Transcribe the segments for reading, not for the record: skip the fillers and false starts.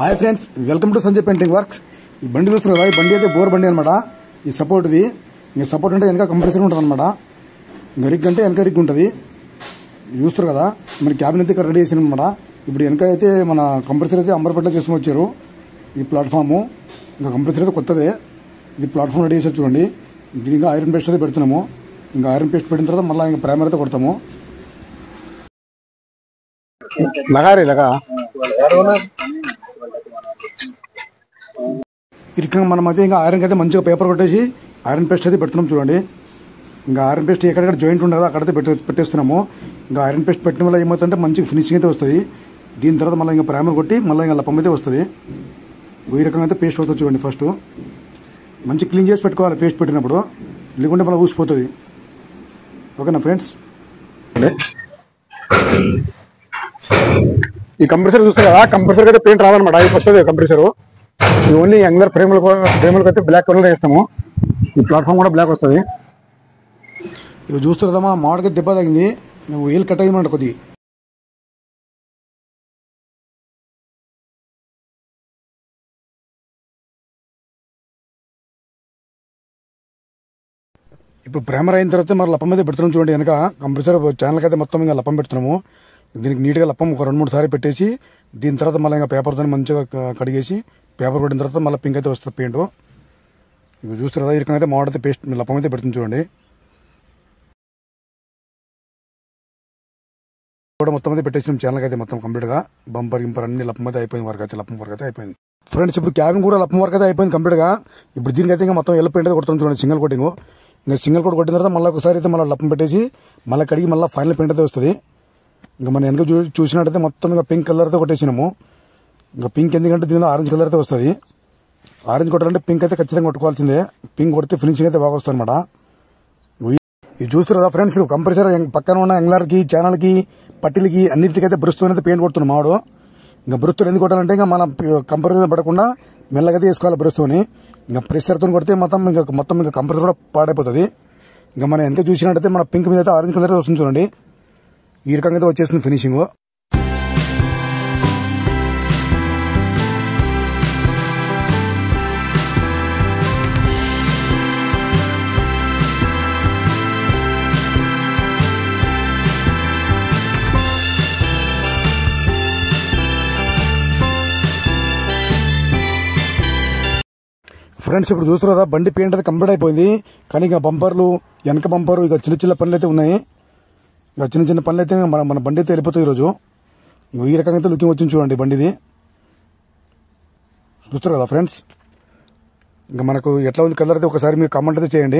hi friends welcome to Sanjay painting works ఈ బండి చూస్తున్నారు కదా ఈ బండి అయితే బోర్ బండి అన్నమాట ఈ సపోర్ట్ ఇది ఈ సపోర్ట్ అంటే వెనక కంప్రెసర్ ఉంటుంది అన్నమాట ఇంకా రిగ్ అంటే వెనక రిగ్ ఉంటుంది చూస్తారు కదా మన క్యాబిన్ అయితే ఇక్కడ రెడీ చేసాను అన్నమాట ఇప్పుడు వెనక అయితే మన కంప్రెసర్ అయితే అంబర్పేటలో చేసుకుని వచ్చారు ఈ ప్లాట్ఫామ్ ఇంకా కంప్రెసర్ అయితే కొత్తదే ఇది ప్లాట్ఫామ్ రెడీ చేసారు చూడండి దీనికి ఐరన్ పేస్ట్ అయితే పెడుతున్నాము ఇంకా ఐరన్ పేస్ట్ పెట్టిన తర్వాత మళ్ళీ ఇంకా ప్రైమర్ అయితే కొడతాము లగా ఇరికంగా మనం అయితే ఇంకా ఐరన్ అయితే మంచిగా పేపర్ కొట్టేసి ఐరన్ పేస్ట్ అయితే పెడుతున్నాం చూడండి ఇంకా ఐరన్ పేస్ట్ ఎక్కడెక్కడ జాయింట్ ఉండదు అక్కడైతే పెట్టేస్తున్నాము ఇంకా ఐరన్ పేస్ట్ పెట్టడం వల్ల ఏమవుతుందంటే మంచి ఫినిషింగ్ అయితే వస్తుంది దీని తర్వాత మళ్ళీ ఇంకా ప్రైమర్ కొట్టి మళ్ళీ ఇంకా లప్పం అయితే వస్తుంది ఈ రకంగా అయితే పేస్ట్ అవుతుంది చూడండి ఫస్ట్ మంచి క్లీన్ చేసి పెట్టుకోవాలి పేస్ట్ పెట్టినప్పుడు లేకుంటే మళ్ళీ ఊసిపోతుంది ఓకేనా ఫ్రెండ్స్ ఈ కంప్రెసర్ చూస్తే కదా కంప్రెసర్ అయితే పెయింట్ రావాలన్నమాట ఇది వస్తుంది కంప్రెసర్ ఓన్లీ యంగ్లర్ ఫ్రేమ్లకు అయితే బ్లాక్ కలర్ వేస్తాము ఈ ప్లాట్ఫామ్ కూడా బ్లాక్ వస్తుంది ఇవి చూస్తున్నా మా మామిడికి దెబ్బ తగింది నువ్వు వేలు కట్ అయ్యమంట కొద్ది ఇప్పుడు ప్రైమర్ అయిన తర్వాత మరి లప్పం అయితే పెడుతున్నాం చూడండి వెనక కంప్రెసర్ ఛానల్కి అయితే మొత్తం ఇంకా లప్పం పెడుతున్నాము దీనికి నీట్గా లప్పం ఒక 2-3 సార్లు పెట్టేసి దీని తర్వాత మళ్ళీ ఇంకా పేపర్తో మంచిగా కడిగేసి పేపర్ కొట్టిన తర్వాత మళ్ళీ పింక్ అయితే వస్తుంది పెయింట్ ఇప్పుడు చూస్తారు కదా ఈ రకంగా అయితే మామిడి పేస్ట్ లప్పం అయితే పెడుతుంది చూడండి కూడా మొత్తం అయితే పెట్టేసి ఛానల్కి అయితే మొత్తం కంప్లీట్గా బంపర్ గింపర్ అన్ని లప్పం అయితే అయిపోయింది వరకు అయితే లప్పం వరకు అయితే అయిపోయింది ఫ్రెండ్స్ ఇప్పుడు క్యాబిన్ కూడా లప్పం వరకు అయితే అయిపోయింది కంప్లీట్గా ఇప్పుడు దీనికైతే ఇంకా మొత్తం ఎల్లో పెయింట్ అయితే కొడుతుంది చూడండి సింగిల్ కోటింగ్ ఇంకా సింగిల్ కోట్ కొట్టిన తర్వాత మళ్ళీ ఒకసారి అయితే మళ్ళీ లప్పం పెట్టేసి మళ్ళీ కడిగి మళ్ళీ ఫైనల్ పెయింట్ అయితే వస్తుంది ఇంకా మనం వెనక చూసినట్టయితే మొత్తం ఇంకా పింక్ కలర్ అయితే కొట్టేసినాము ఇంకా పింక్ ఎందుకంటే దీనిలో ఆరెంజ్ కలర్ అయితే వస్తుంది ఆరెంజ్ కొట్టాలంటే పింక్ అయితే ఖచ్చితంగా కొట్టుకోవాల్సిందే పింక్ కొడితే ఫినిషింగ్ అయితే బాగా వస్తుంది అనమాట ఇది చూస్తారు కదా ఫ్రెండ్స్ కంప్రెసర్ పక్కన ఉన్న యంగ్లర్కి ఛానల్కి పట్టిలకి అన్నింటికైతే బ్రష్తో అయితే పెయింట్ కొడుతున్నాం మావాడు ఇంకా బ్రష్తో ఎందుకు కొట్టాలంటే ఇంకా మన కంప్రెసర్ పడకుండా మెల్లగా వేసుకోవాలి బ్రష్తోని ఇంకా ప్రెషర్తో కొడితే మొత్తం ఇంకా కంప్రెసర్ కూడా పాడైపోతుంది ఇంకా మనం ఎంత చూసినట్టయితే మన పింక్ మీద అయితే ఆరెంజ్ కలర్ వస్తుంది చూడండి ఈ రకంగా అయితే వచ్చేసింది ఫినిషింగ్ ఫ్రెండ్స్ ఇప్పుడు చూస్తున్నారు కదా బండి పెయింట్ అయితే కంప్లీట్ అయిపోయింది కానీ ఇక బంపర్లు వెనక బంపరు ఇక చిన్న పనులు అయితే ఉన్నాయి ఇక చిన్న పనులు అయితే మన బండి అయితే వెళ్ళిపోతుంది ఈరోజు ఈ రకంగా అయితే లుకింగ్ వచ్చింది చూడండి బండిది చూస్తారు కదా ఫ్రెండ్స్ ఇంకా మనకు ఎట్లా ఉంది కలర్ అయితే ఒకసారి మీరు కామెంట్ అయితే చేయండి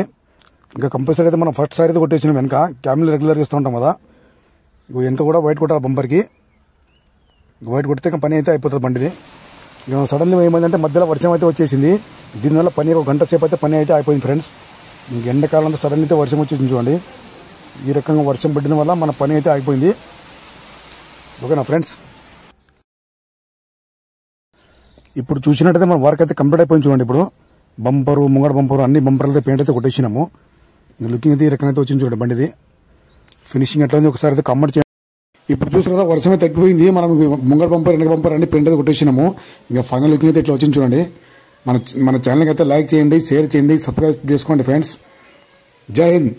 ఇంకా కంపల్సరీ అయితే మనం ఫస్ట్ సారి అయితే కొట్టేసినాం వెనక క్యాబిన్ రెగ్యులర్ చేస్తూ ఉంటాం కదా వెనక కూడా వైట్ కొట్టాలి బంపర్కి వైట్ కొడితే ఇంకా పని అయితే అయిపోతుంది బండిది ఇక సడన్లీ ఏమైందంటే మధ్యలో వర్షం అయితే వచ్చేసింది దీనివల్ల పని ఒక గంట సేపు అయితే పని అయితే అయిపోయింది ఫ్రెండ్స్ ఇంక ఎండాకాలంలో సడన్లీ అయితే వర్షం వచ్చేసింది చూడండి ఈ రకంగా వర్షం పడిన వల్ల మన పని అయితే అయిపోయింది ఓకేనా ఫ్రెండ్స్ ఇప్పుడు చూసినట్టయితే మన వర్క్ అయితే కంప్లీట్ అయిపోయింది చూడండి ఇప్పుడు బంపరు ముంగడ బంపరు అన్ని బంపర్లు అయితే పెయింట్ అయితే కొట్టేసినాము లుకింగ్ అయితే ఈ రకంగా అయితే వచ్చింది చూడండి బండిది ఫినిషింగ్ ఎట్లా ఉంది ఒకసారి అయితే కామెంట్ చేయండి ఇప్పుడు చూసిన వర్షమే తగ్గిపోయింది మనం ముంగడ బంపర్ వెనక బంపర్ అన్ని పెయింట్ అయితే కొట్టేసినాము ఇంకా ఫైనల్ లుకింగ్ అయితే ఇట్లా వచ్చింది చూడండి మన ఛానల్కి అయితే లైక్ చేయండి షేర్ చేయండి సబ్స్క్రైబ్ చేసుకోండి ఫ్రెండ్స్ జై హింద్